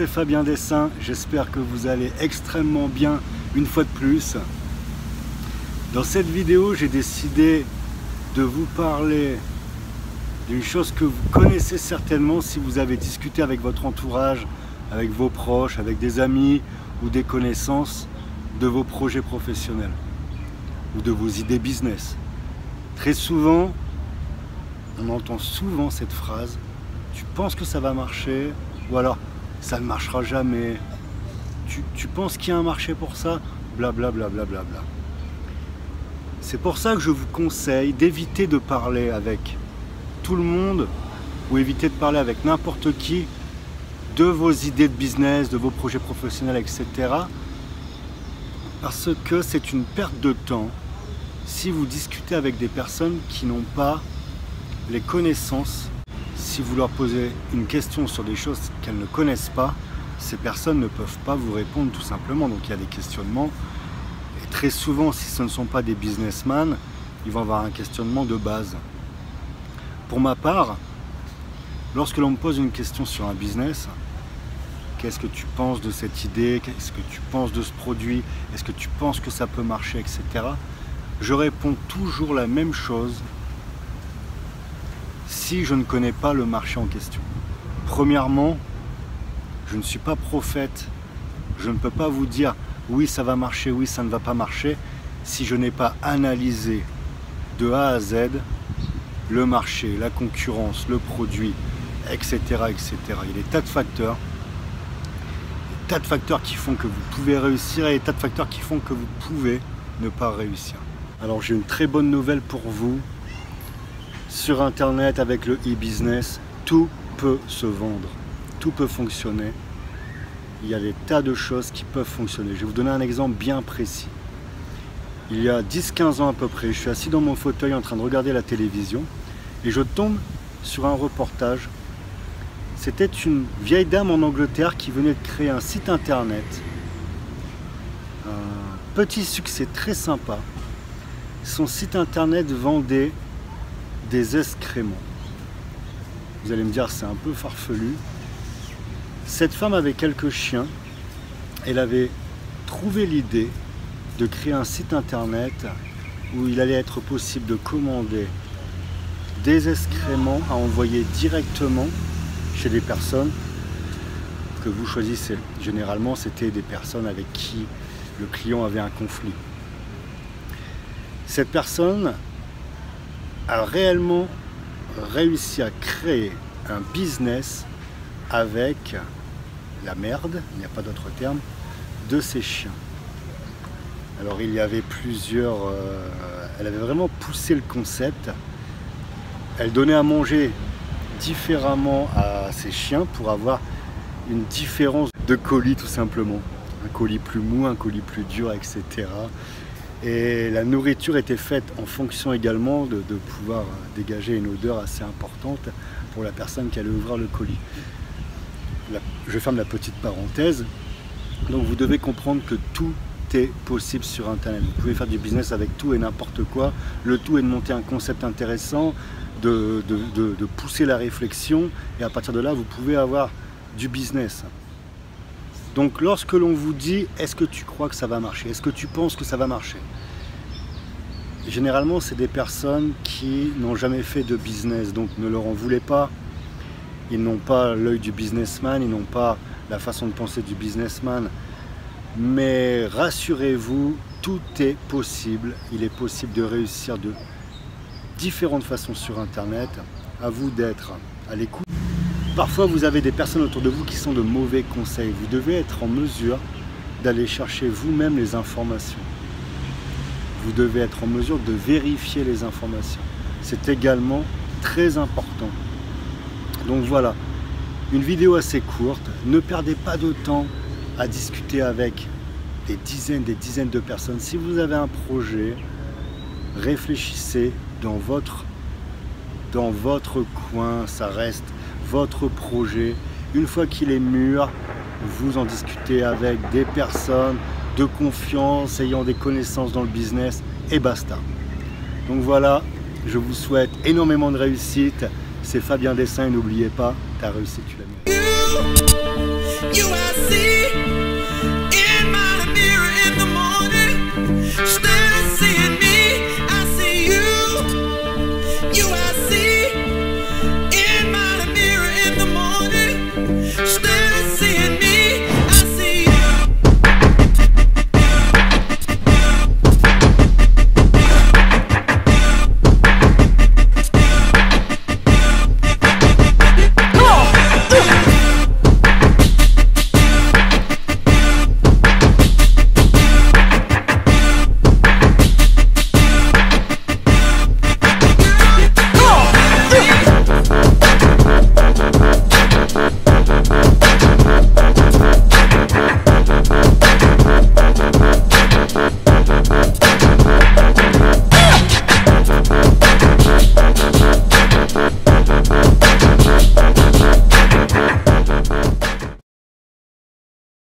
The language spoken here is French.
c'est Fabien Dessin, j'espère que vous allez extrêmement bien une fois de plus. Dans cette vidéo, j'ai décidé de vous parler d'une chose que vous connaissez certainement si vous avez discuté avec votre entourage, avec vos proches, avec des amis ou des connaissances de vos projets professionnels ou de vos idées business. Très souvent, on entend souvent cette phrase: tu penses que ça va marcher, ou alors ça ne marchera jamais, tu penses qu'il y a un marché pour ça, blablabla. C'est pour ça que je vous conseille d'éviter de parler avec tout le monde ou éviter de parler avec n'importe qui de vos idées de business, de vos projets professionnels, etc. Parce que c'est une perte de temps si vous discutez avec des personnes qui n'ont pas les connaissances. Si vous leur posez une question sur des choses qu'elles ne connaissent pas, ces personnes ne peuvent pas vous répondre tout simplement. Donc il y a des questionnements. Et très souvent, si ce ne sont pas des businessmen, ils vont avoir un questionnement de base. Pour ma part, lorsque l'on me pose une question sur un business, qu'est-ce que tu penses de cette idée? Qu'est-ce que tu penses de ce produit? Est-ce que tu penses que ça peut marcher, etc. Je réponds toujours la même chose si je ne connais pas le marché en question. Premièrement, je ne suis pas prophète. Je ne peux pas vous dire oui ça va marcher, oui ça ne va pas marcher, si je n'ai pas analysé de A à Z le marché, la concurrence, le produit, etc. etc. Il y a des tas de facteurs. Des tas de facteurs qui font que vous pouvez réussir et des tas de facteurs qui font que vous pouvez ne pas réussir. Alors j'ai une très bonne nouvelle pour vous. Sur internet, avec le e-business, tout peut se vendre, tout peut fonctionner. Il y a des tas de choses qui peuvent fonctionner. Je vais vous donner un exemple bien précis. Il y a 10-15 ans à peu près, je suis assis dans mon fauteuil en train de regarder la télévision et je tombe sur un reportage. C'était une vieille dame en Angleterre qui venait de créer un site internet. Un petit succès très sympa. Son site internet vendait des excréments. Vous allez me dire c'est un peu farfelu. Cette femme avait quelques chiens. Elle avait trouvé l'idée de créer un site internet où il allait être possible de commander des excréments à envoyer directement chez des personnes que vous choisissez. Généralement, c'était des personnes avec qui le client avait un conflit. Cette personne a réellement réussi à créer un business avec la merde, il n'y a pas d'autre terme, de ses chiens. Alors il y avait plusieurs... elle avait vraiment poussé le concept. Elle donnait à manger différemment à ses chiens pour avoir une différence de colis tout simplement. Un colis plus mou, un colis plus dur, etc. Et la nourriture était faite en fonction également de pouvoir dégager une odeur assez importante pour la personne qui allait ouvrir le colis. Je ferme la petite parenthèse. Donc vous devez comprendre que tout est possible sur Internet. Vous pouvez faire du business avec tout et n'importe quoi. Le tout est de monter un concept intéressant, de pousser la réflexion et à partir de là, vous pouvez avoir du business. Donc lorsque l'on vous dit « est-ce que tu crois que ça va marcher? Est-ce que tu penses que ça va marcher ?» Généralement, c'est des personnes qui n'ont jamais fait de business, donc ne leur en voulez pas. Ils n'ont pas l'œil du businessman, ils n'ont pas la façon de penser du businessman. Mais rassurez-vous, tout est possible. Il est possible de réussir de différentes façons sur Internet. À vous d'être à l'écoute. Parfois, vous avez des personnes autour de vous qui sont de mauvais conseils. Vous devez être en mesure d'aller chercher vous-même les informations. Vous devez être en mesure de vérifier les informations. C'est également très important. Donc voilà, une vidéo assez courte. Ne perdez pas de temps à discuter avec des dizaines de personnes. Si vous avez un projet, réfléchissez dans votre coin, ça reste votre projet. Une fois qu'il est mûr, vous en discutez avec des personnes de confiance, ayant des connaissances dans le business et basta. Donc voilà, je vous souhaite énormément de réussite. C'est Fabien Dessin et n'oubliez pas, ta réussite tu la mérites. You I see.